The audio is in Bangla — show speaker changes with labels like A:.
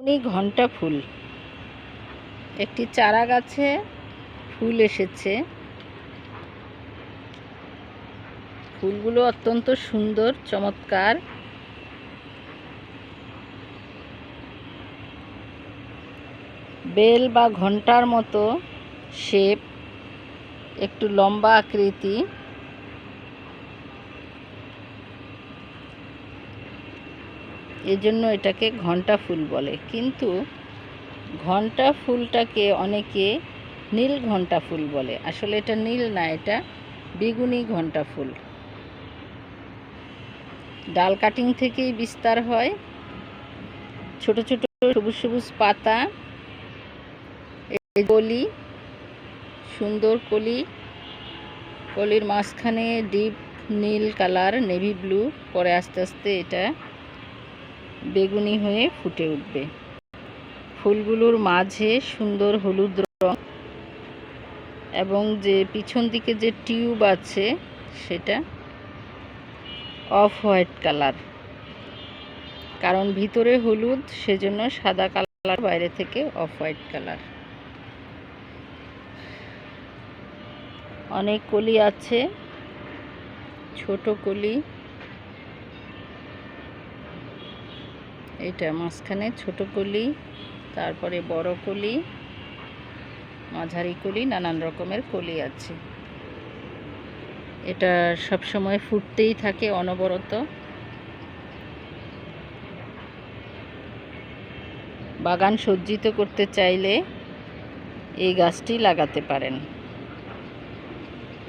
A: ঘণ্টা ফুল একটি চারা গাছে ফুল এসেছে। ফুলগুলো অত্যন্ত সুন্দর, চমৎকার। বেল বা ঘণ্টার মতো শেপ, একটু লম্বা আকৃতি। এজন্য এটাকে ঘণ্টা ফুল বলে। কিন্তু ঘণ্টা ফুলটাকে অনেকে নীল ঘণ্টা ফুল বলে। আসলে এটা নীল না, এটা বেগুনি ঘণ্টা ফুল। ডাল কাটিং থেকেই বিস্তার হয়। ছোট ছোট সবুজ সবুজ পাতা, কলি, সুন্দর কলি। কলির মাঝখানে ডিপ নীল কালার, নেভি ব্লু, পরে আস্তে আস্তে এটা বেগুনি হয়ে ফুটে উঠবে। ফুলগুলোর মাঝে সুন্দর হলুদ রং এবং যে পিছন দিকে যে টিউব আছে সেটা অফ হোয়াইট কালার। কারণ ভিতরে হলুদ, সেজন্য সাদা কালার, বাইরে থেকে অফ হোয়াইট কালার। অনেক কলি আছে, ছোট কলি। এটা মাঝখানে ছোট কলি, তারপরে বড় কলি, মাঝারি কলি, নানান রকমের কলি আছে। এটা সব সময় ফুটতেই থাকে অনবরত। বাগান সজ্জিত করতে চাইলে এই গাছটি লাগাতে পারেন।